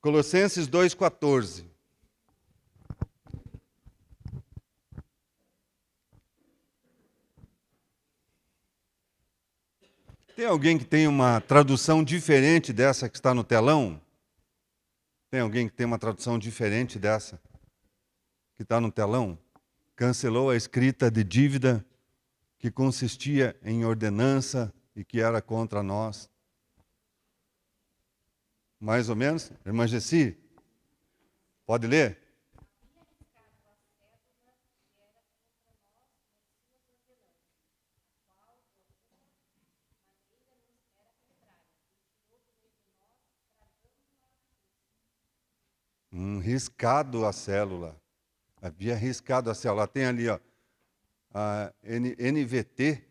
Colossenses 2,14. Tem alguém que tem uma tradução diferente dessa que está no telão? Tem alguém que tem uma tradução diferente dessa que está no telão? Cancelou a escrita de dívida que consistia em ordenança e que era contra nós. Mais ou menos? Irmã Gessi, pode ler? Riscado a célula. Havia riscado a célula. Tem ali, ó, a NVT.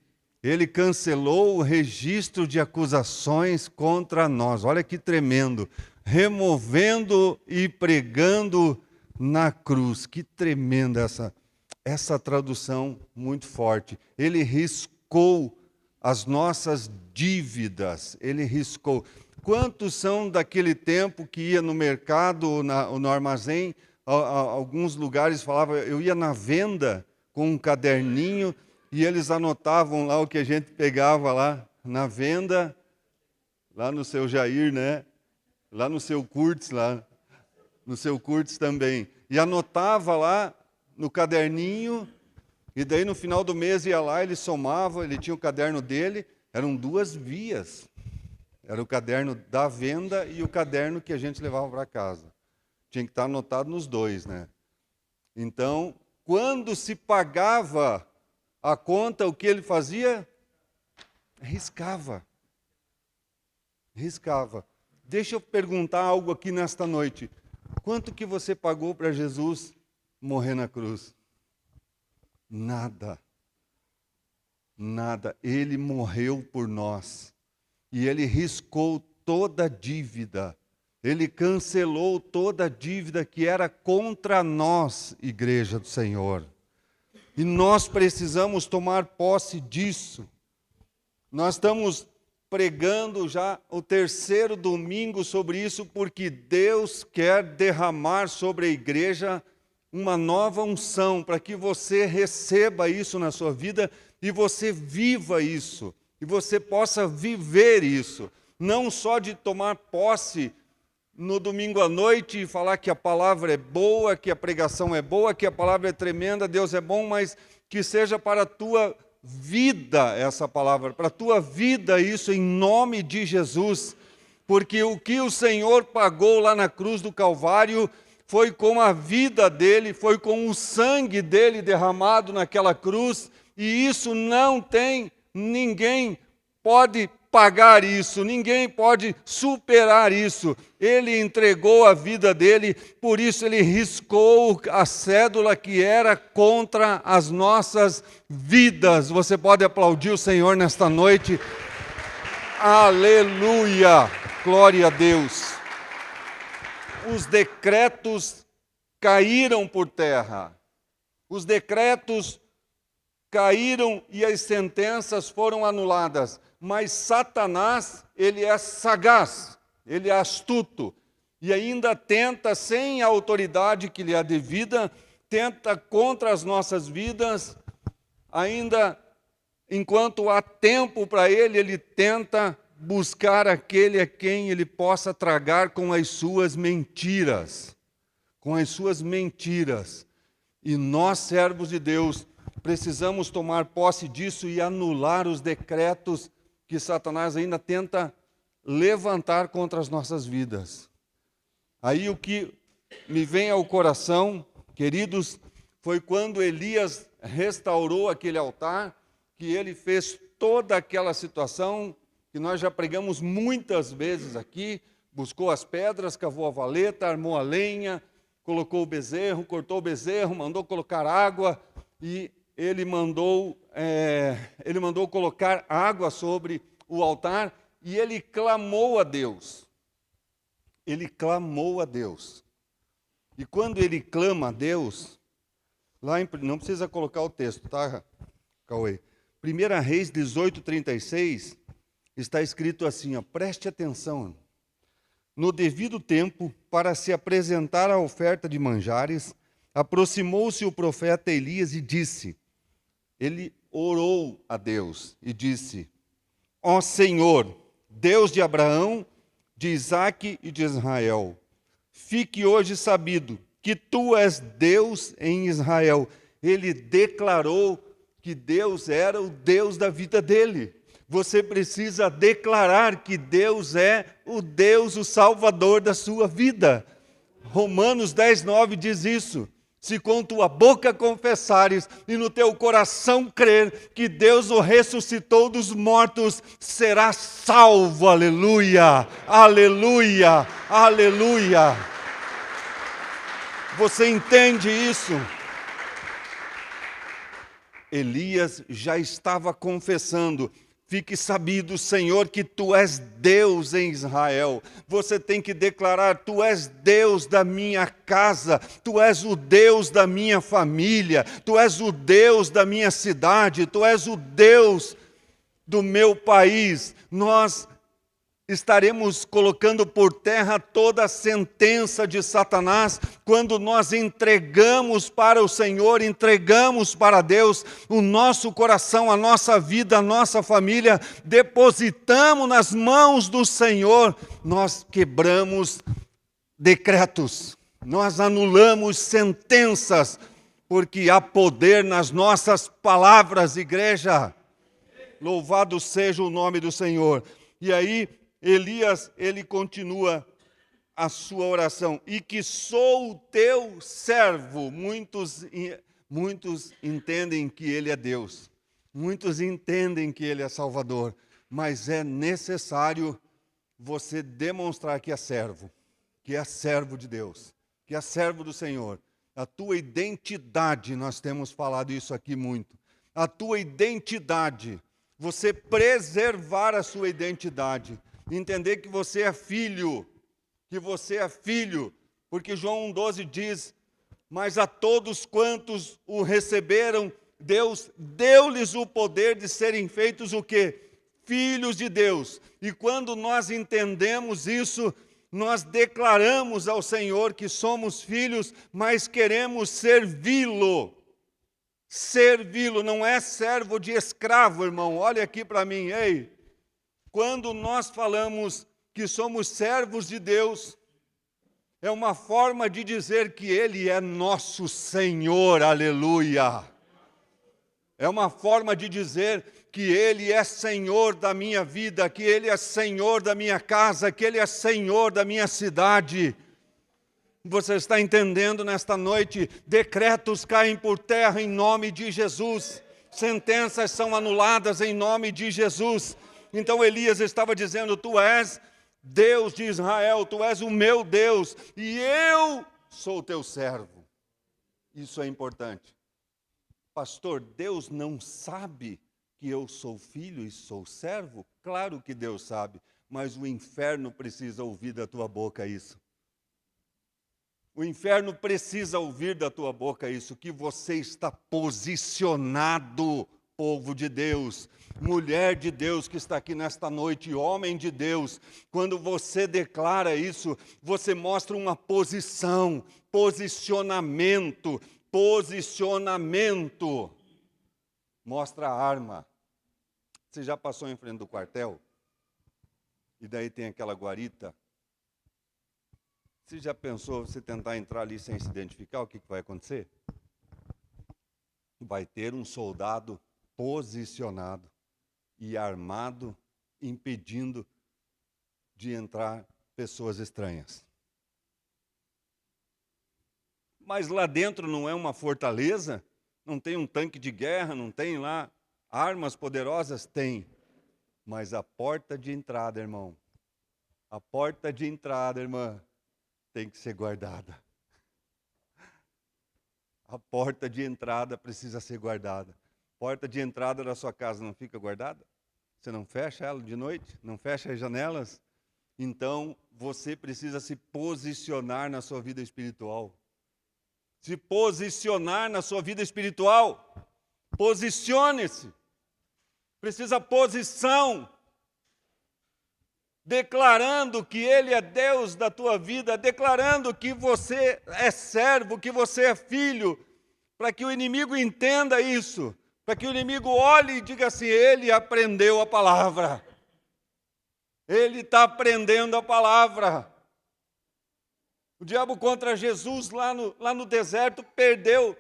Ele cancelou o registro de acusações contra nós. Olha que tremendo. Removendo e pregando na cruz. Que tremenda essa tradução muito forte. Ele riscou as nossas dívidas. Ele riscou. Quantos são daquele tempo que ia no mercado, ou no armazém, alguns lugares falavam, eu ia na venda com um caderninho e eles anotavam lá o que a gente pegava lá na venda, lá no seu Jair, né? Lá no seu Curtis, lá no seu Curtis também. E anotava lá no caderninho, e daí no final do mês ia lá, ele somava, ele tinha o caderno dele, eram 2 vias. Era o caderno da venda e o caderno que a gente levava para casa. Tinha que estar anotado nos 2, né? Então, quando se pagava a conta, o que ele fazia? Riscava. Riscava. Deixa eu perguntar algo aqui nesta noite. Quanto que você pagou para Jesus morrer na cruz? Nada. Nada. Ele morreu por nós. E ele riscou toda a dívida. Ele cancelou toda a dívida que era contra nós, Igreja do Senhor. E nós precisamos tomar posse disso. Nós estamos pregando já o 3º domingo sobre isso, porque Deus quer derramar sobre a igreja uma nova unção, para que você receba isso na sua vida e você viva isso. E você possa viver isso, não só de tomar posse no domingo à noite e falar que a palavra é boa, que a pregação é boa, que a palavra é tremenda, Deus é bom, mas que seja para a tua vida essa palavra, para a tua vida isso em nome de Jesus, porque o que o Senhor pagou lá na cruz do Calvário foi com a vida dele, foi com o sangue dele derramado naquela cruz, e isso não tem ninguém pode pagar isso, ninguém pode superar isso. Ele entregou a vida dele, por isso ele riscou a cédula que era contra as nossas vidas. Você pode aplaudir o Senhor nesta noite? Aleluia! Glória a Deus! Os decretos caíram por terra. Os decretos caíram e as sentenças foram anuladas. Mas Satanás, ele é sagaz, ele é astuto. E ainda tenta, sem a autoridade que lhe é devida, tenta contra as nossas vidas, ainda enquanto há tempo para ele, ele tenta buscar aquele a quem ele possa tragar com as suas mentiras. Com as suas mentiras. E nós, servos de Deus, precisamos tomar posse disso e anular os decretos que Satanás ainda tenta levantar contra as nossas vidas. Aí o que me vem ao coração, queridos, foi quando Elias restaurou aquele altar, que ele fez toda aquela situação que nós já pregamos muitas vezes aqui, buscou as pedras, cavou a valeta, armou a lenha, colocou o bezerro, cortou o bezerro, mandou colocar água e ele mandou colocar água sobre o altar e ele clamou a Deus. Ele clamou a Deus. E quando ele clama a Deus, não precisa colocar o texto, tá, Cauê? 1 Reis 18:36, está escrito assim, ó, preste atenção. No devido tempo, para se apresentar a oferta de manjares, aproximou-se o profeta Elias e disse, ele orou a Deus e disse, ó Senhor, Deus de Abraão, de Isaque e de Israel, fique hoje sabido que tu és Deus em Israel. Ele declarou que Deus era o Deus da vida dele. Você precisa declarar que Deus é o Deus, o Salvador da sua vida. Romanos 10:9 diz isso. Se com tua boca confessares e no teu coração crer que Deus o ressuscitou dos mortos, serás salvo. Aleluia, aleluia, aleluia. Você entende isso? Elias já estava confessando, fique sabido, Senhor, que tu és Deus em Israel. Você tem que declarar, tu és Deus da minha casa, tu és o Deus da minha família, tu és o Deus da minha cidade, tu és o Deus do meu país. Nós estaremos colocando por terra toda a sentença de Satanás quando nós entregamos para o Senhor, entregamos para Deus o nosso coração, a nossa vida, a nossa família, depositamos nas mãos do Senhor, nós quebramos decretos, nós anulamos sentenças, porque há poder nas nossas palavras, igreja. Louvado seja o nome do Senhor. E aí, Elias, ele continua a sua oração. E que sou o teu servo. Muitos entendem que ele é Deus. Muitos entendem que ele é Salvador. Mas é necessário você demonstrar que é servo de Deus, que é servo do Senhor. A tua identidade, nós temos falado isso aqui muito. A tua identidade, você preservar a sua identidade. Entender que você é filho, porque João 1,12 diz, mas a todos quantos o receberam, Deus deu-lhes o poder de serem feitos o quê? Filhos de Deus. E quando nós entendemos isso, nós declaramos ao Senhor que somos filhos, mas queremos servi-lo. Servi-lo, não é servo de escravo, irmão. Olha aqui para mim, ei. Quando nós falamos que somos servos de Deus, é uma forma de dizer que Ele é nosso Senhor, aleluia. É uma forma de dizer que Ele é Senhor da minha vida, que Ele é Senhor da minha casa, que Ele é Senhor da minha cidade. Você está entendendo nesta noite? Decretos caem por terra em nome de Jesus. Sentenças são anuladas em nome de Jesus. Então Elias estava dizendo, tu és Deus de Israel, tu és o meu Deus, e eu sou o teu servo. Isso é importante. Pastor, Deus não sabe que eu sou filho e sou servo? Claro que Deus sabe, mas o inferno precisa ouvir da tua boca isso. O inferno precisa ouvir da tua boca isso, que você está posicionado, povo de Deus, mulher de Deus que está aqui nesta noite, homem de Deus. Quando você declara isso, você mostra uma posição, posicionamento. Mostra a arma. Você já passou em frente do quartel? E daí tem aquela guarita. Você já pensou, você tentar entrar ali sem se identificar, o que vai acontecer? Vai ter um soldado posicionado e armado, impedindo de entrar pessoas estranhas. Mas lá dentro não é uma fortaleza? Não tem um tanque de guerra? Não tem lá armas poderosas? Tem. Mas a porta de entrada, irmão, a porta de entrada, irmã, tem que ser guardada. A porta de entrada precisa ser guardada. Porta de entrada da sua casa não fica guardada? Você não fecha ela de noite? Não fecha as janelas? Então, você precisa se posicionar na sua vida espiritual. Se posicionar na sua vida espiritual. Posicione-se. Precisa posição. Posição. Posição. declarando que Ele é Deus da tua vida, declarando que você é servo, que você é filho, para que o inimigo entenda isso, para que o inimigo olhe e diga assim: ele aprendeu a palavra, ele está aprendendo a palavra. O diabo contra Jesus lá no deserto perdeu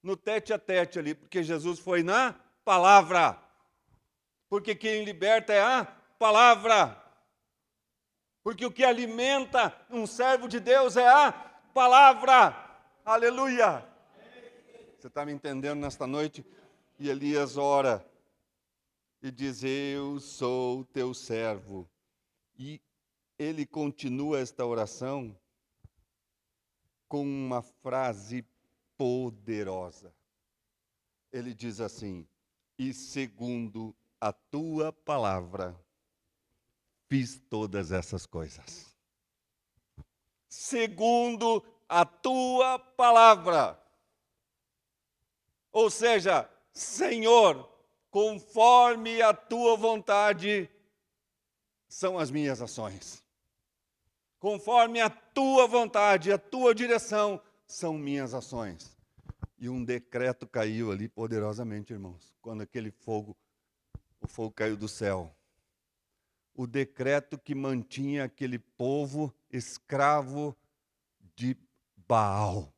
no tete a tete ali, porque Jesus foi na palavra. Porque quem liberta é a palavra. Porque o que alimenta um servo de Deus é a palavra. Aleluia! Você está me entendendo nesta noite? E Elias ora e diz: eu sou teu servo. E ele continua esta oração com uma frase poderosa. Ele diz assim: e segundo a tua palavra, fiz todas essas coisas. Segundo a tua palavra. Ou seja, Senhor, conforme a tua vontade, são as minhas ações. Conforme a tua vontade, a tua direção, são minhas ações. E um decreto caiu ali poderosamente, irmãos, quando o fogo caiu do céu. O decreto que mantinha aquele povo escravo de Baal.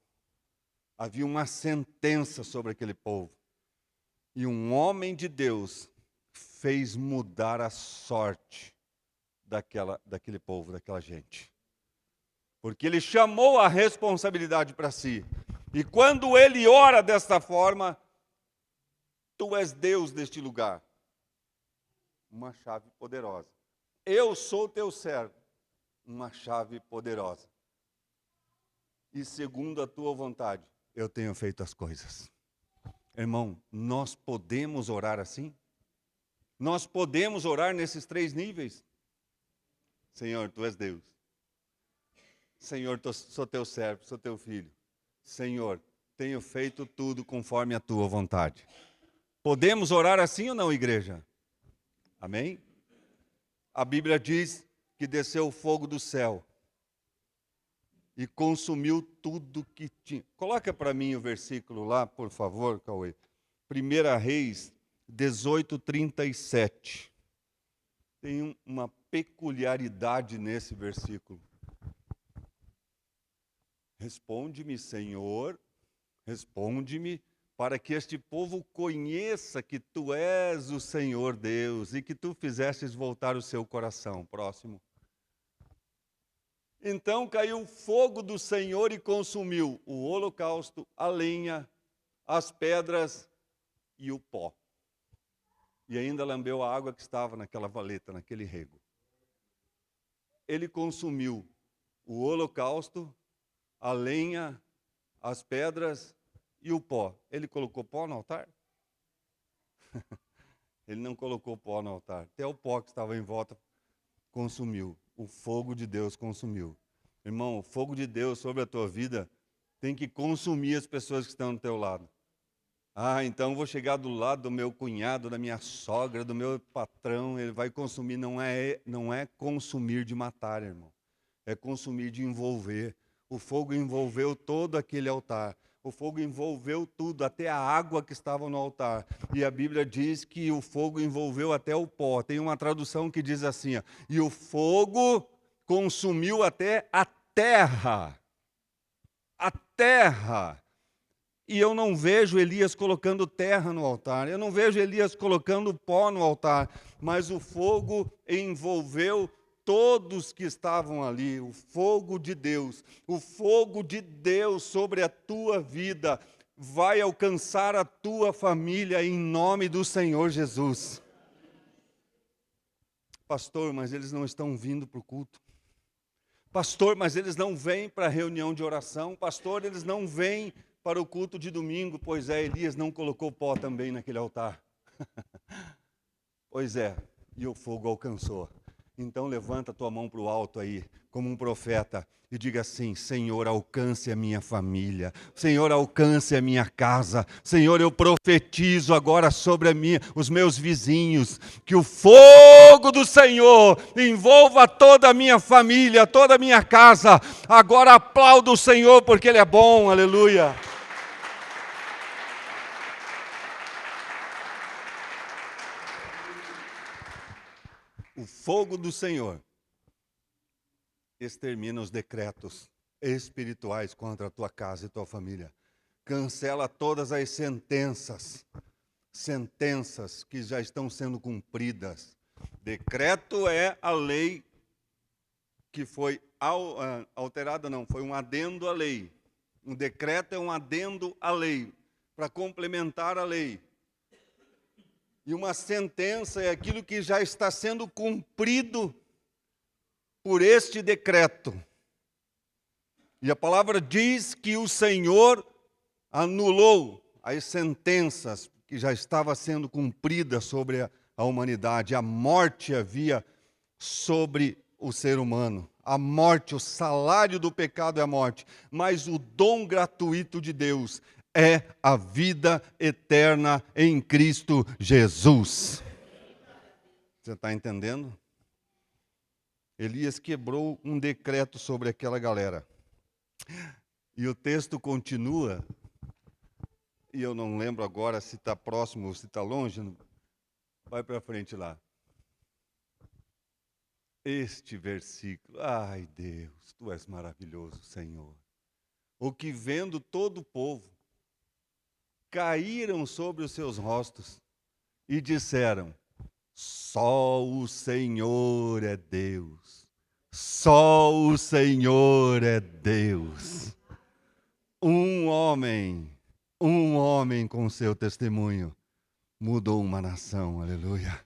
Havia uma sentença sobre aquele povo. E um homem de Deus fez mudar a sorte daquele povo, daquela gente. Porque ele chamou a responsabilidade para si. E quando ele ora desta forma: tu és Deus deste lugar. Uma chave poderosa. Eu sou teu servo. Uma chave poderosa. E segundo a tua vontade, eu tenho feito as coisas. Irmão, nós podemos orar assim? Nós podemos orar nesses 3 níveis? Senhor, tu és Deus. Senhor, sou teu servo, sou teu filho. Senhor, tenho feito tudo conforme a tua vontade. Podemos orar assim ou não, igreja? Amém? A Bíblia diz que desceu o fogo do céu e consumiu tudo que tinha. Coloca para mim o versículo lá, por favor, Cauê. 1 Reis 18:37. Tem uma peculiaridade nesse versículo. Responde-me, Senhor, responde-me, para que este povo conheça que tu és o Senhor Deus e que tu fizestes voltar o seu coração. Próximo. Então caiu o fogo do Senhor e consumiu o holocausto, a lenha, as pedras e o pó. E ainda lambeu a água que estava naquela valeta, naquele rego. Ele consumiu o holocausto, a lenha, as pedras e o pó. Ele colocou pó no altar? Ele não colocou pó no altar. Até o pó que estava em volta consumiu. O fogo de Deus consumiu. Irmão, o fogo de Deus sobre a tua vida tem que consumir as pessoas que estão do teu lado. Ah, então vou chegar do lado do meu cunhado, da minha sogra, do meu patrão, ele vai consumir. Não é consumir de matar, irmão. É consumir de envolver. O fogo envolveu todo aquele altar. O fogo envolveu tudo, até a água que estava no altar. E a Bíblia diz que o fogo envolveu até o pó. Tem uma tradução que diz assim, ó, e o fogo consumiu até a terra. A terra. E eu não vejo Elias colocando terra no altar. Eu não vejo Elias colocando pó no altar. Mas o fogo envolveu todos que estavam ali, o fogo de Deus sobre a tua vida, vai alcançar a tua família em nome do Senhor Jesus. Pastor, mas eles não estão vindo para o culto. Pastor, mas eles não vêm para a reunião de oração. Pastor, eles não vêm para o culto de domingo. Pois é, Elias não colocou pó também naquele altar. Pois é, e o fogo alcançou. Então levanta a tua mão para o alto aí, como um profeta, e diga assim: Senhor, alcance a minha família, Senhor, alcance a minha casa, Senhor, eu profetizo agora sobre os meus vizinhos, que o fogo do Senhor envolva toda a minha família, toda a minha casa. Agora aplaudo o Senhor, porque Ele é bom, aleluia. O fogo do Senhor extermina os decretos espirituais contra a tua casa e tua família. Cancela todas as sentenças que já estão sendo cumpridas. Decreto é a lei que foi alterada, não, foi um adendo à lei. Um decreto é um adendo à lei, para complementar a lei. E uma sentença é aquilo que já está sendo cumprido por este decreto. E a palavra diz que o Senhor anulou as sentenças que já estavam sendo cumpridas sobre a humanidade. A morte havia sobre o ser humano. A morte, o salário do pecado é a morte. Mas o dom gratuito de Deus é a vida eterna em Cristo Jesus. Você está entendendo? Elias quebrou um decreto sobre aquela galera. E o texto continua, e eu não lembro agora se está próximo ou se está longe. Vai para frente lá. Este versículo, ai Deus, Tu és maravilhoso, Senhor. O que vendo todo o povo, caíram sobre os seus rostos e disseram: só o Senhor é Deus, só o Senhor é Deus. Um homem com seu testemunho mudou uma nação, aleluia.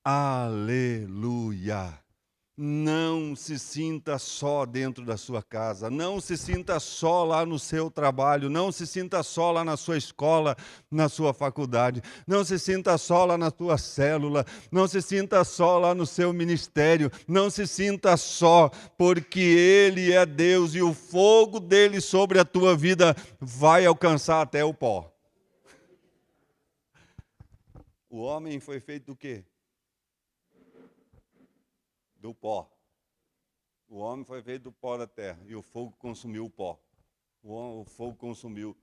Aleluia. Não se sinta só dentro da sua casa, não se sinta só lá no seu trabalho, não se sinta só lá na sua escola, na sua faculdade, não se sinta só lá na tua célula, não se sinta só lá no seu ministério, não se sinta só, porque Ele é Deus e o fogo dele sobre a tua vida vai alcançar até o pó. O homem foi feito do quê? Do pó. O homem foi feito do pó da terra e o fogo consumiu o pó. O fogo consumiu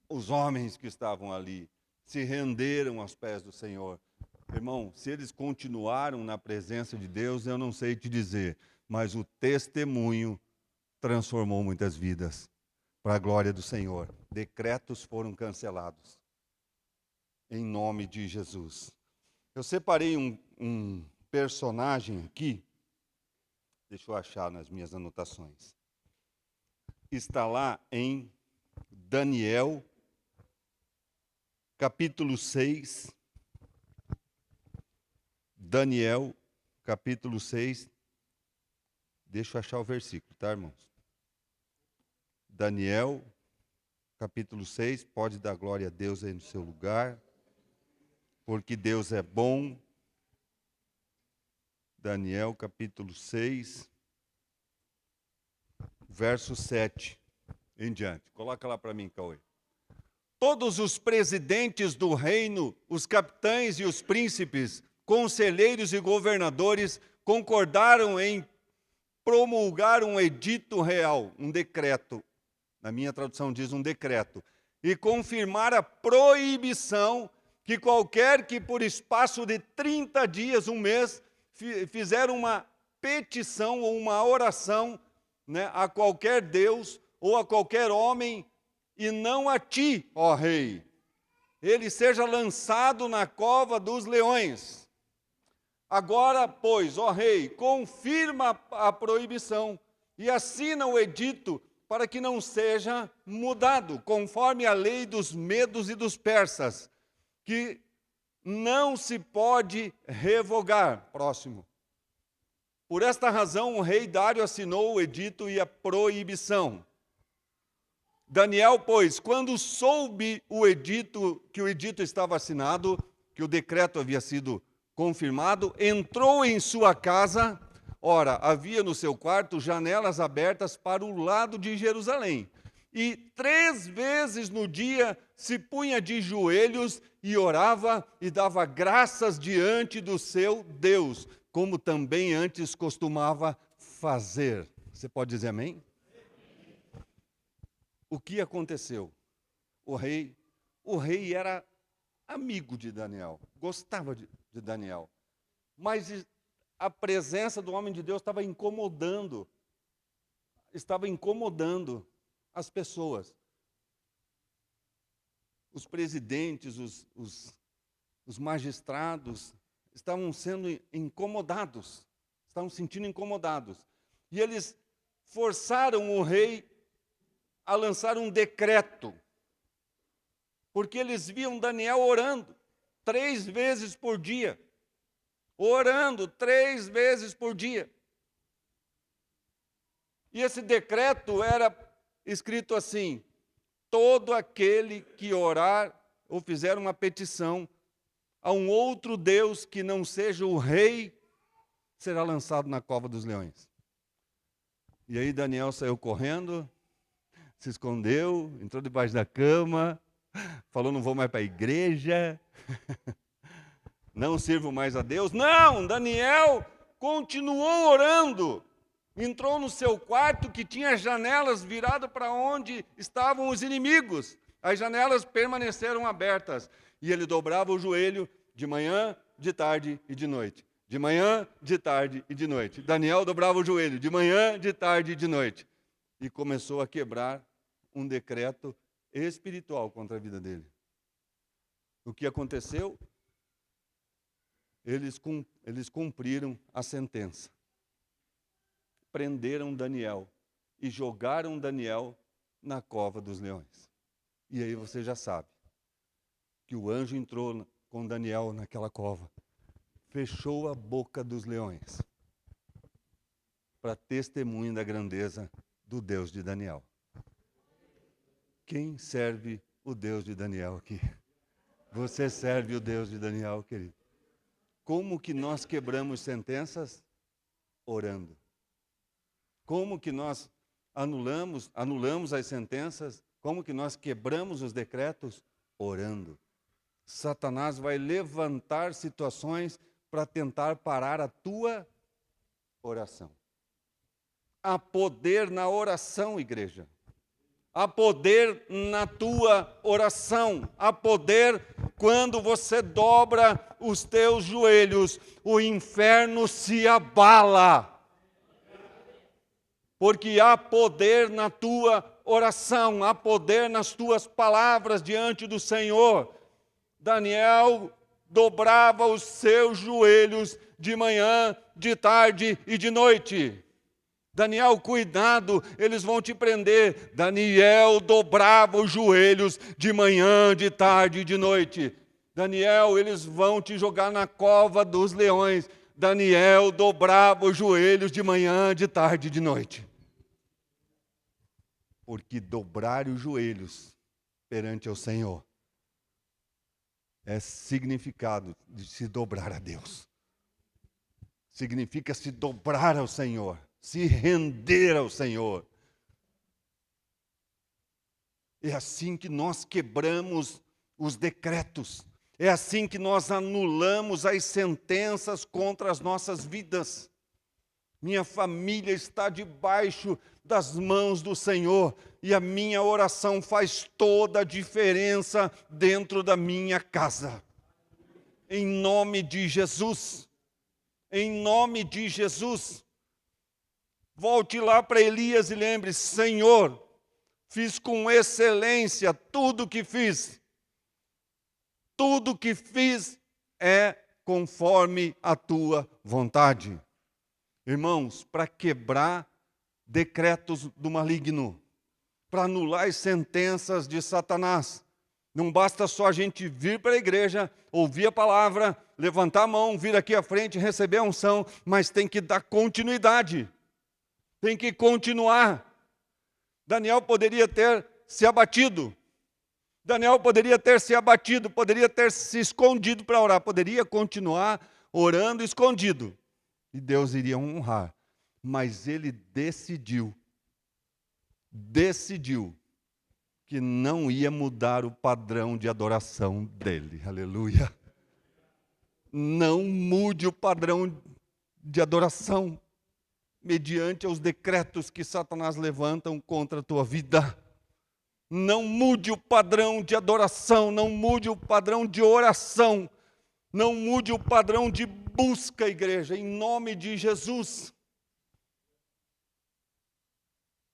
os homens que estavam ali, se renderam aos pés do Senhor. Irmão, se eles continuaram na presença de Deus, eu não sei te dizer, mas o testemunho transformou muitas vidas para a glória do Senhor. Decretos foram cancelados em nome de Jesus. Eu separei um personagem aqui, deixa eu achar nas minhas anotações. Está lá em Daniel, capítulo 6. Daniel, capítulo 6. Deixa eu achar o versículo, tá, irmãos? Daniel, capítulo 6. Pode dar glória a Deus aí no seu lugar, porque Deus é bom. Daniel, capítulo 6, verso 7 em diante. Coloca lá para mim, Cauê. Todos os presidentes do reino, os capitães e os príncipes, conselheiros e governadores concordaram em promulgar um edito real, um decreto. Na minha tradução diz um decreto. E confirmar a proibição que qualquer que por espaço de 30 dias, um mês, fizer uma petição ou uma oração, né, a qualquer Deus ou a qualquer homem, e não a ti, ó rei, ele seja lançado na cova dos leões. Agora, pois, ó rei, confirma a proibição e assina o edito para que não seja mudado, conforme a lei dos medos e dos persas, que não se pode revogar. Próximo. Por esta razão, o rei Dário assinou o edito e a proibição. Daniel, pois, quando soube que o edito estava assinado, que o decreto havia sido confirmado, entrou em sua casa. Ora, havia no seu quarto janelas abertas para o lado de Jerusalém. E 3 vezes no dia se punha de joelhos e orava e dava graças diante do seu Deus, como também antes costumava fazer. Você pode dizer amém? O que aconteceu? O rei era amigo de Daniel, gostava de Daniel, mas a presença do homem de Deus estava incomodando as pessoas. Os presidentes, os magistrados estavam sendo incomodados, estavam se sentindo incomodados. E eles forçaram o rei a lançar um decreto, porque eles viam Daniel orando 3 vezes por dia. Orando 3 vezes por dia. E esse decreto era escrito assim: todo aquele que orar ou fizer uma petição a um outro Deus que não seja o rei, será lançado na cova dos leões. E aí Daniel saiu correndo, se escondeu, entrou debaixo da cama, falou: não vou mais para a igreja, não sirvo mais a Deus. Não, Daniel continuou orando. Entrou no seu quarto que tinha janelas viradas para onde estavam os inimigos. As janelas permaneceram abertas. E ele dobrava o joelho de manhã, de tarde e de noite. De manhã, de tarde e de noite. Daniel dobrava o joelho de manhã, de tarde e de noite. E começou a quebrar um decreto espiritual contra a vida dele. O que aconteceu? Eles cumpriram a sentença. Prenderam Daniel e jogaram Daniel na cova dos leões. E aí você já sabe que o anjo entrou com Daniel naquela cova, fechou a boca dos leões, para testemunho da grandeza do Deus de Daniel. Quem serve o Deus de Daniel aqui? Você serve o Deus de Daniel, querido. Como que nós quebramos sentenças? Orando. Como que nós anulamos as sentenças? Como que nós quebramos os decretos? Orando. Satanás vai levantar situações para tentar parar a tua oração. Há poder na oração, igreja. Há poder na tua oração. Há poder quando você dobra os teus joelhos. O inferno se abala. Porque há poder na tua oração, há poder nas tuas palavras diante do Senhor. Daniel dobrava os seus joelhos de manhã, de tarde e de noite. Daniel, cuidado, eles vão te prender. Daniel dobrava os joelhos de manhã, de tarde e de noite. Daniel, eles vão te jogar na cova dos leões. Daniel dobrava os joelhos de manhã, de tarde e de noite. Porque dobrar os joelhos perante o Senhor é significado de se dobrar a Deus. Significa se dobrar ao Senhor, se render ao Senhor. É assim que nós quebramos os decretos. É assim que nós anulamos as sentenças contra as nossas vidas. Minha família está debaixo das mãos do Senhor e a minha oração faz toda a diferença dentro da minha casa. Em nome de Jesus. Em nome de Jesus. Volte lá para Elias e lembre: Senhor, fiz com excelência tudo o que fiz. Tudo que fiz é conforme a tua vontade. Irmãos, para quebrar decretos do maligno, para anular as sentenças de Satanás, não basta só a gente vir para a igreja, ouvir a palavra, levantar a mão, vir aqui à frente, receber a unção, mas tem que dar continuidade, tem que continuar. Daniel poderia ter se abatido, poderia ter se escondido para orar, poderia continuar orando escondido. E Deus iria honrar. Mas ele decidiu que não ia mudar o padrão de adoração dele. Aleluia. Não mude o padrão de adoração mediante os decretos que Satanás levantam contra a tua vida. Não mude o padrão de adoração, não mude o padrão de oração, não mude o padrão de busca, igreja, em nome de Jesus.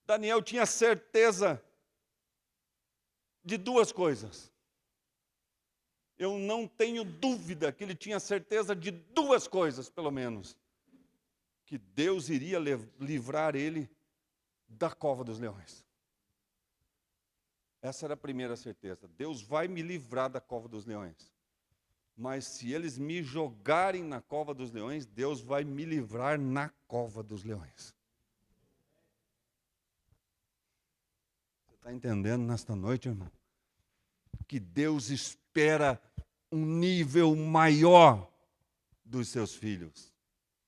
Daniel tinha certeza de duas coisas. Eu não tenho dúvida que ele tinha certeza de duas coisas, pelo menos. Que Deus iria livrar ele da cova dos leões. Essa era a primeira certeza. Deus vai me livrar da cova dos leões. Mas se eles me jogarem na cova dos leões, Deus vai me livrar na cova dos leões. Você está entendendo nesta noite, irmão? Que Deus espera um nível maior dos seus filhos.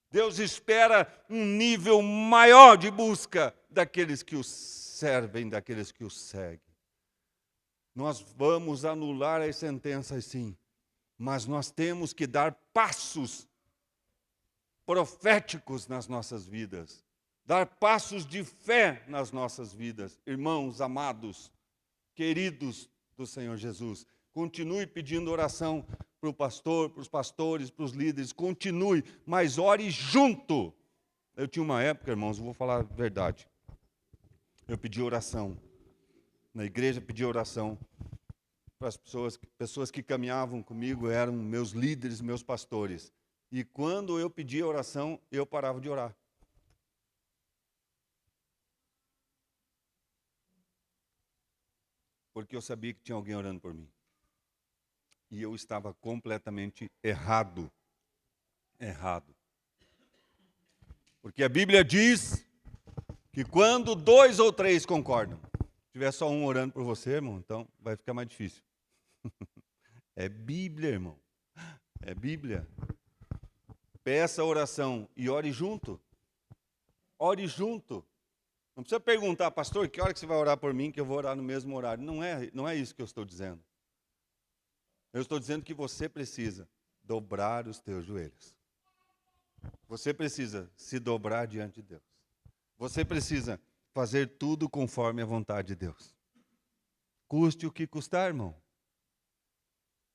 Deus espera um nível maior de busca daqueles que os servem, daqueles que os seguem. Nós vamos anular as sentenças, sim, mas nós temos que dar passos proféticos nas nossas vidas, dar passos de fé nas nossas vidas. Irmãos amados, queridos do Senhor Jesus, continue pedindo oração para o pastor, para os pastores, para os líderes, continue, mas ore junto. Eu tinha uma época, irmãos, eu vou falar a verdade, eu pedi oração, na igreja pedi oração para as pessoas que caminhavam comigo, eram meus líderes, meus pastores, e quando eu pedia oração, eu parava de orar. Porque eu sabia que tinha alguém orando por mim. E eu estava completamente errado. Porque a Bíblia diz que quando 2 ou 3 concordam, se tiver só um orando por você, irmão, então vai ficar mais difícil. É Bíblia, irmão. É Bíblia. Peça oração e ore junto. Ore junto. Não precisa perguntar, pastor, que hora que você vai orar por mim, que eu vou orar no mesmo horário. Não é isso que eu estou dizendo. Eu estou dizendo que você precisa dobrar os teus joelhos. Você precisa se dobrar diante de Deus. Você precisa fazer tudo conforme a vontade de Deus. Custe o que custar, irmão.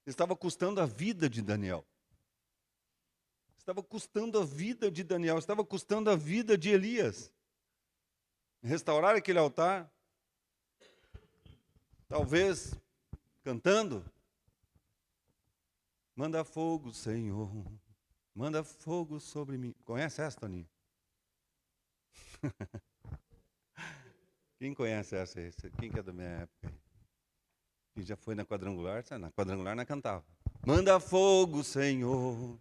Estava custando a vida de Daniel. Estava custando a vida de Daniel. Estava custando a vida de Elias. Restaurar aquele altar. Talvez cantando. Manda fogo, Senhor. Manda fogo sobre mim. Conhece essa, Toninho? Quem conhece essa? Quem que é da minha época? Quem já foi na quadrangular? Na quadrangular não cantava. Manda fogo, Senhor.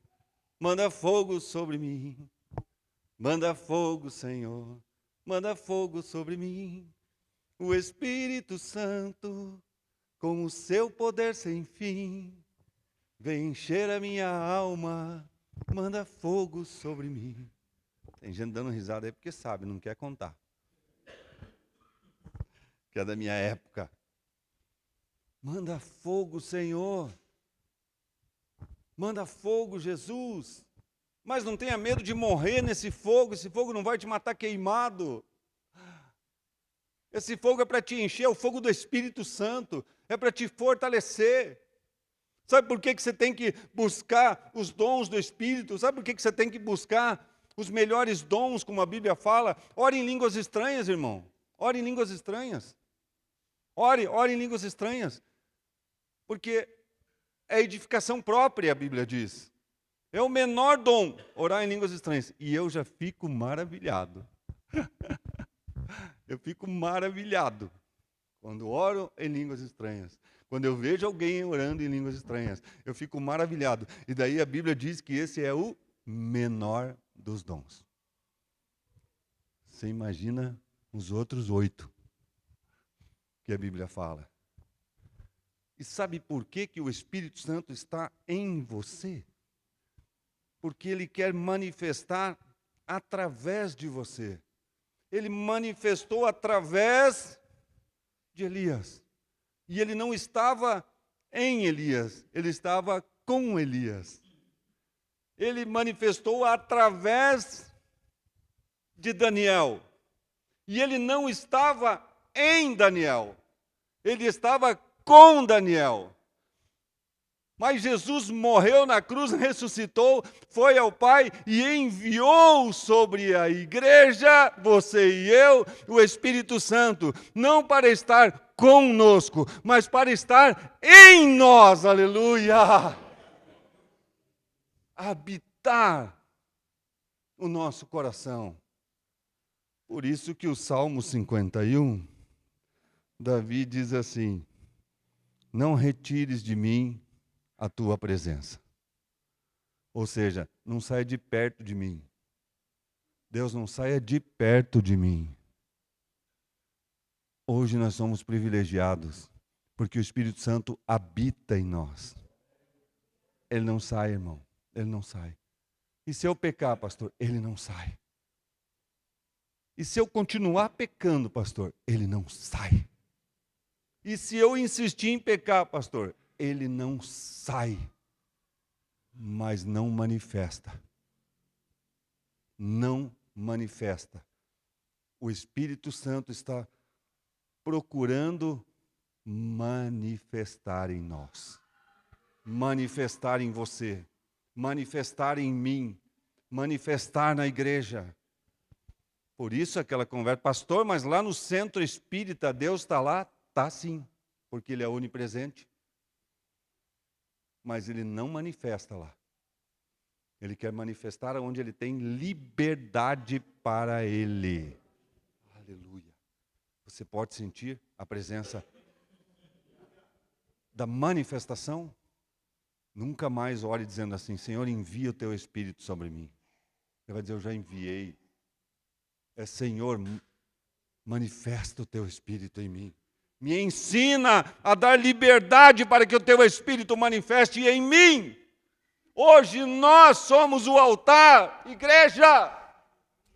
Manda fogo sobre mim. Manda fogo, Senhor. Manda fogo sobre mim. O Espírito Santo, com o seu poder sem fim, vem encher a minha alma. Manda fogo sobre mim. Tem gente dando risada aí porque sabe, não quer contar. Que é da minha época. Manda fogo, Senhor. Manda fogo, Jesus. Mas não tenha medo de morrer nesse fogo. Esse fogo não vai te matar queimado. Esse fogo é para te encher, é o fogo do Espírito Santo. É para te fortalecer. Sabe por que você tem que buscar os dons do Espírito? Sabe por que você tem que buscar os melhores dons, como a Bíblia fala? Ore em línguas estranhas, irmão. Ore em línguas estranhas. Ore em línguas estranhas. Porque é edificação própria, a Bíblia diz. É o menor dom, orar em línguas estranhas. E eu já fico maravilhado. Eu fico maravilhado quando oro em línguas estranhas. Quando eu vejo alguém orando em línguas estranhas, eu fico maravilhado. E daí a Bíblia diz que esse é o menor dos dons. Você imagina os outros 8 que a Bíblia fala. E sabe por que o Espírito Santo está em você? porque Ele quer manifestar através de você. Ele manifestou através de Elias. E ele não estava em Elias, ele estava com Elias. Ele manifestou através de Daniel. E ele não estava em Daniel, ele estava com Daniel. Mas Jesus morreu na cruz, ressuscitou, foi ao Pai e enviou sobre a igreja, você e eu, o Espírito Santo, não para estar conosco, mas para estar em nós, aleluia! Habitar o nosso coração. Por isso que o Salmo 51, Davi diz assim: não retires de mim a tua presença. Ou seja, não saia de perto de mim. Deus, não saia de perto de mim. Hoje nós somos privilegiados, porque o Espírito Santo habita em nós. Ele não sai, irmão, ele não sai. E se eu pecar, pastor? Ele não sai. E se eu continuar pecando, pastor? Ele não sai. E se eu insistir em pecar, pastor? Ele não sai, mas não manifesta. Não manifesta. O Espírito Santo está procurando manifestar em nós, manifestar em você, manifestar em mim, manifestar na igreja. Por isso aquela conversa, pastor, mas lá no centro espírita Deus está lá? Está sim, porque Ele é onipresente. Mas Ele não manifesta lá. Ele quer manifestar onde Ele tem liberdade para Ele. Aleluia. Você pode sentir a presença da manifestação? Nunca mais ore dizendo assim: Senhor, envia o Teu Espírito sobre mim. Ele vai dizer: eu já enviei. É: Senhor, manifesta o Teu Espírito em mim. Me ensina a dar liberdade para que o Teu Espírito manifeste em mim. Hoje nós somos o altar, igreja.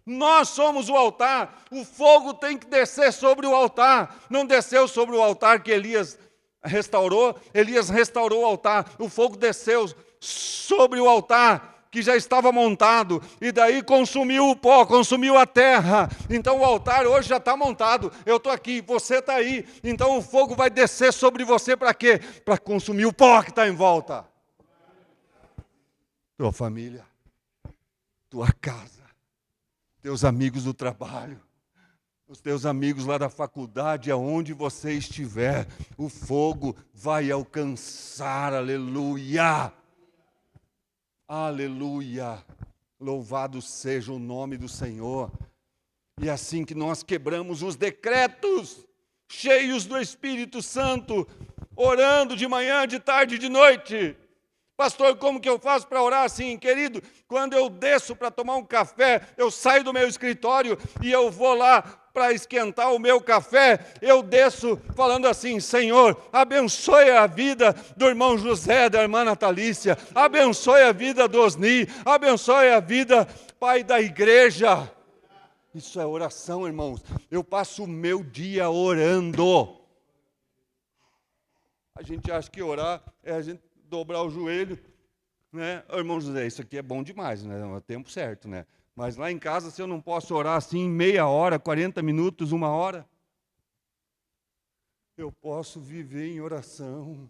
Nós somos o altar. O fogo tem que descer sobre o altar. Não desceu sobre o altar que Elias restaurou. Elias restaurou o altar. O fogo desceu sobre o altar que já estava montado, e daí consumiu o pó, consumiu a terra. Então o altar hoje já está montado. Eu estou aqui, você está aí. Então o fogo vai descer sobre você para quê? Para consumir o pó que está em volta. Tua família, tua casa, teus amigos do trabalho, os teus amigos lá da faculdade, aonde você estiver, o fogo vai alcançar, aleluia. Aleluia, louvado seja o nome do Senhor. E assim que nós quebramos os decretos, cheios do Espírito Santo, orando de manhã, de tarde e de noite. Pastor, como que eu faço para orar assim? Querido, quando eu desço para tomar um café, eu saio do meu escritório e eu vou lá para esquentar o meu café, eu desço falando assim: Senhor, abençoe a vida do irmão José, da irmã Natalícia, abençoe a vida do Osni, abençoe a vida, Pai, da igreja. Isso é oração, irmãos. Eu passo o meu dia orando. A gente acha que orar é a gente dobrar o joelho, né? Ô, irmão José, isso aqui é bom demais, né? É o tempo certo, né? Mas lá em casa, se eu não posso orar assim meia hora, 40 minutos, 1 hora, eu posso viver em oração.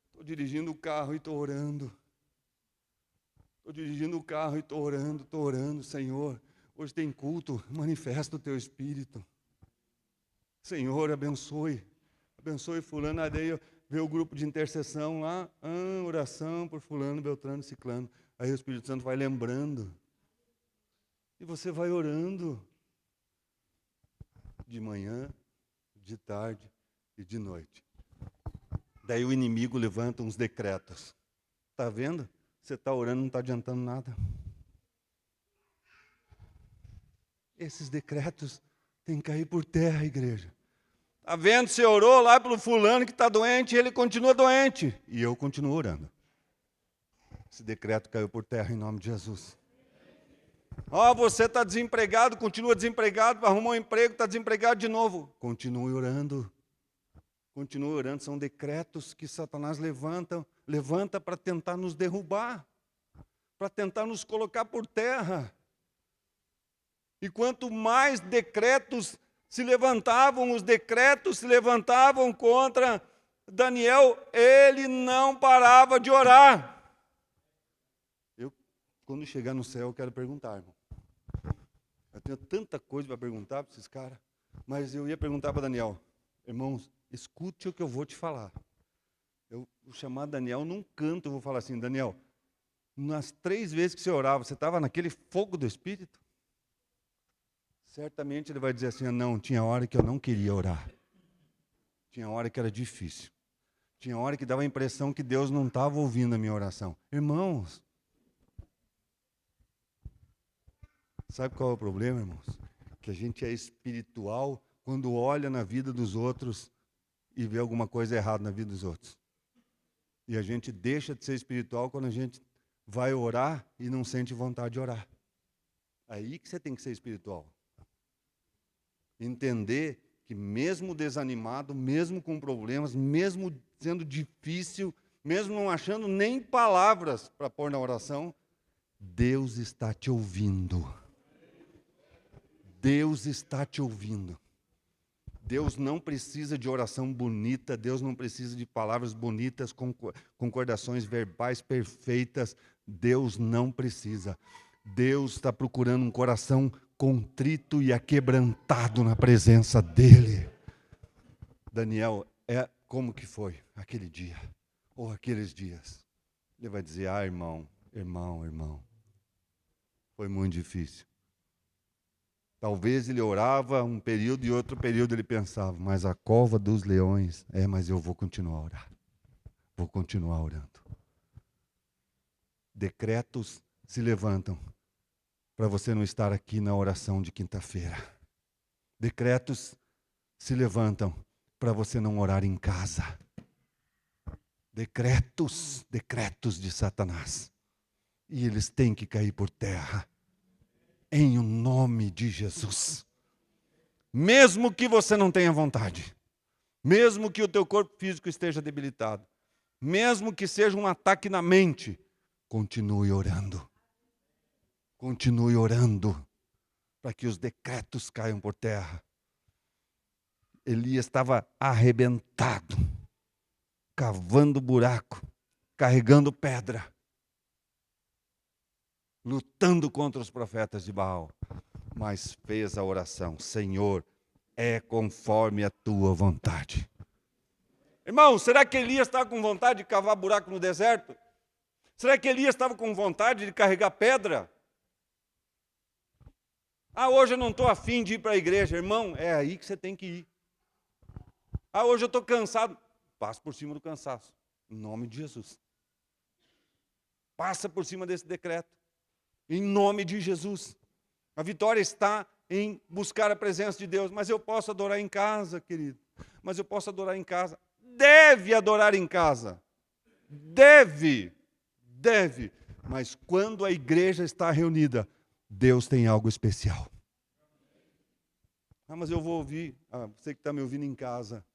Estou dirigindo o carro e estou orando. Estou dirigindo o carro e estou orando, Senhor. Hoje tem culto, manifesta o Teu Espírito. Senhor, abençoe fulano. Aí vê o grupo de intercessão lá, oração por fulano, beltrano, ciclano. Aí o Espírito Santo vai lembrando. E você vai orando de manhã, de tarde e de noite. Daí o inimigo levanta uns decretos. Está vendo? Você está orando, não está adiantando nada. Esses decretos têm que cair por terra, igreja. Está vendo? Você orou lá pelo fulano que está doente, e ele continua doente. E eu continuo orando. Esse decreto caiu por terra em nome de Jesus. Ó, você está desempregado, continua desempregado, arrumou um emprego, está desempregado de novo. Continue orando. Continue orando. São decretos que Satanás levanta para tentar nos derrubar, para tentar nos colocar por terra. E quanto mais decretos se levantavam, os decretos se levantavam contra Daniel, ele não parava de orar. Quando chegar no céu, eu quero perguntar, irmão. Eu tenho tanta coisa para perguntar para esses caras, mas eu ia perguntar para Daniel: irmãos, escute o que eu vou te falar. Eu vou chamar Daniel num canto, eu vou falar assim: Daniel, nas 3 vezes que você orava, você estava naquele fogo do Espírito? Certamente ele vai dizer assim: não, tinha hora que eu não queria orar. Tinha hora que era difícil. Tinha hora que dava a impressão que Deus não estava ouvindo a minha oração. Irmãos, sabe qual é o problema, irmãos? Que a gente é espiritual quando olha na vida dos outros e vê alguma coisa errada na vida dos outros. E a gente deixa de ser espiritual quando a gente vai orar e não sente vontade de orar. Aí que você tem que ser espiritual. Entender que mesmo desanimado, mesmo com problemas, mesmo sendo difícil, mesmo não achando nem palavras para pôr na oração, Deus está te ouvindo. Deus está te ouvindo. Deus não precisa de oração bonita, Deus não precisa de palavras bonitas, concordações verbais perfeitas. Deus não precisa. Deus está procurando um coração contrito e aquebrantado na presença dEle. Daniel, como que foi aquele dia? Ou aqueles dias? Ele vai dizer: irmão, foi muito difícil. Talvez ele orava um período e outro período ele pensava: mas a cova dos leões, mas eu vou continuar a orar. Vou continuar orando. Decretos se levantam para você não estar aqui na oração de quinta-feira. Decretos se levantam para você não orar em casa. Decretos de Satanás. E eles têm que cair por terra. Em o nome de Jesus. Mesmo que você não tenha vontade. Mesmo que o teu corpo físico esteja debilitado. Mesmo que seja um ataque na mente. Continue orando. Continue orando. Para que os decretos caiam por terra. Elias estava arrebentado. Cavando buraco. Carregando pedra. Lutando contra os profetas de Baal. Mas fez a oração: Senhor, é conforme a tua vontade. Irmão, será que Elias estava com vontade de cavar buraco no deserto? Será que Elias estava com vontade de carregar pedra? Hoje eu não estou afim de ir para a igreja. Irmão, é aí que você tem que ir. Hoje eu estou cansado. Passa por cima do cansaço. Em nome de Jesus. Passa por cima desse decreto. Em nome de Jesus. A vitória está em buscar a presença de Deus. Mas eu posso adorar em casa, querido. Mas eu posso adorar em casa. Deve adorar em casa. Deve. Mas quando a igreja está reunida, Deus tem algo especial. Mas eu vou ouvir. Você que está me ouvindo em casa.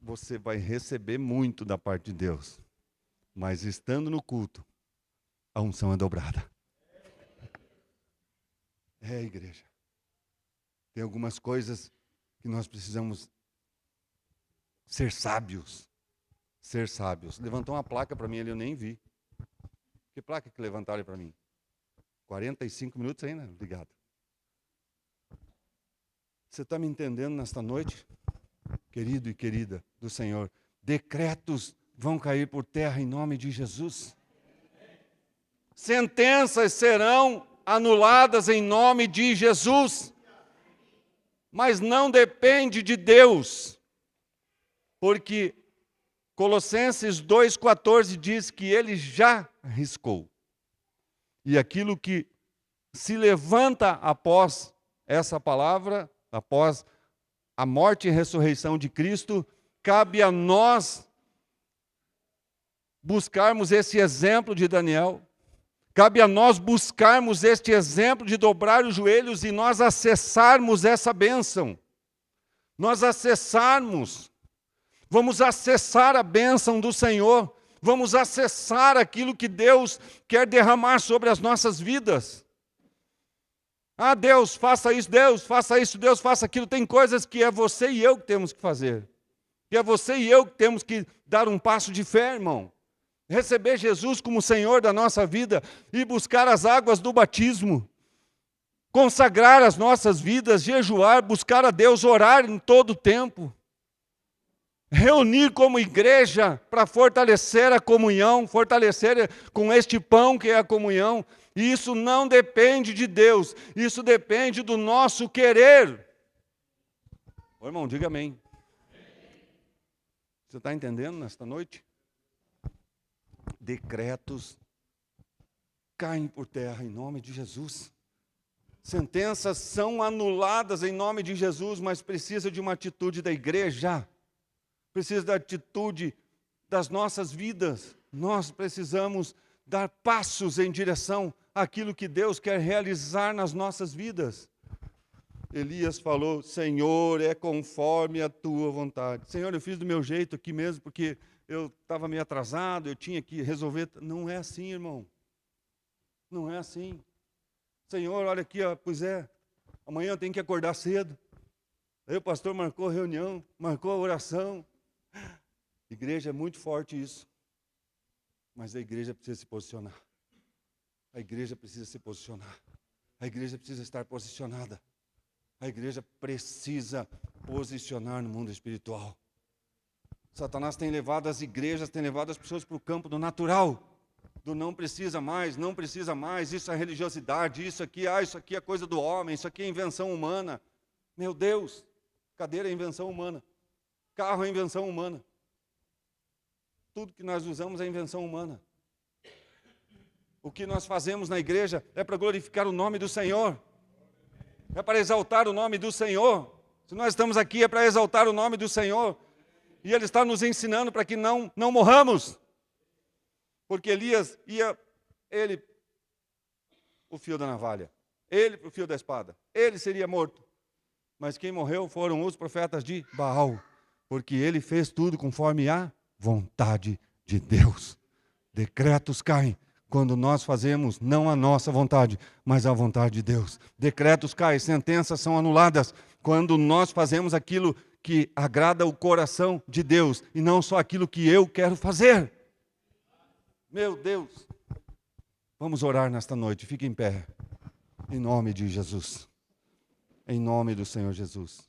Você vai receber muito da parte de Deus. Mas estando no culto, a unção é dobrada. Igreja. Tem algumas coisas que nós precisamos ser sábios. Ser sábios. Levantou uma placa para mim ali, eu nem vi. Que placa que levantaram para mim? 45 minutos ainda? Obrigado. Você está me entendendo nesta noite? Querido e querida do Senhor. Decretos vão cair por terra em nome de Jesus. Sentenças serão anuladas em nome de Jesus. Mas não depende de Deus. Porque Colossenses 2,14 diz que ele já riscou. E aquilo que se levanta após essa palavra, após a morte e ressurreição de Cristo, cabe a nós buscarmos esse exemplo de Daniel. Cabe a nós buscarmos este exemplo de dobrar os joelhos e nós acessarmos essa bênção. Nós acessarmos. Vamos acessar a bênção do Senhor. Vamos acessar aquilo que Deus quer derramar sobre as nossas vidas. Ah, Deus, faça isso, Deus, faça isso, Deus, faça aquilo. Tem coisas que é você e eu que temos que fazer. Que é você e eu que temos que dar um passo de fé, irmão. Receber Jesus como Senhor da nossa vida e buscar as águas do batismo. Consagrar as nossas vidas, jejuar, buscar a Deus, orar em todo o tempo. Reunir como igreja para fortalecer a comunhão, fortalecer com este pão que é a comunhão. E isso não depende de Deus, isso depende do nosso querer. Ô, irmão, diga amém. Você está entendendo nesta noite? Decretos caem por terra em nome de Jesus. Sentenças são anuladas em nome de Jesus, mas precisa de uma atitude da igreja. Precisa da atitude das nossas vidas. Nós precisamos dar passos em direção àquilo que Deus quer realizar nas nossas vidas. Elias falou: Senhor, é conforme a tua vontade. Senhor, eu fiz do meu jeito aqui mesmo, porque eu estava meio atrasado, eu tinha que resolver. Não é assim, irmão. Não é assim. Senhor, olha aqui, ó, pois é, amanhã eu tenho que acordar cedo. Aí o pastor marcou a reunião, marcou a oração. Igreja, é muito forte isso. Mas a igreja precisa se posicionar. A igreja precisa se posicionar. A igreja precisa estar posicionada. A igreja precisa posicionar no mundo espiritual. Satanás tem levado as igrejas, tem levado as pessoas para o campo do natural. Do não precisa mais, não precisa mais, isso é religiosidade, isso aqui é coisa do homem, isso aqui é invenção humana. Meu Deus, cadeira é invenção humana. Carro é invenção humana. Tudo que nós usamos é invenção humana. O que nós fazemos na igreja é para glorificar o nome do Senhor. É para exaltar o nome do Senhor. Se nós estamos aqui é para exaltar o nome do Senhor. E Ele está nos ensinando para que não morramos. Porque Elias ia, ele, o fio da navalha. Ele, o fio da espada. Ele seria morto. Mas quem morreu foram os profetas de Baal. Porque ele fez tudo conforme a vontade de Deus. Decretos caem quando nós fazemos não a nossa vontade, mas a vontade de Deus. Decretos caem, sentenças são anuladas quando nós fazemos aquilo que agrada o coração de Deus e não só aquilo que eu quero fazer. Meu Deus. Vamos orar nesta noite. Fique em pé. Em nome de Jesus. Em nome do Senhor Jesus.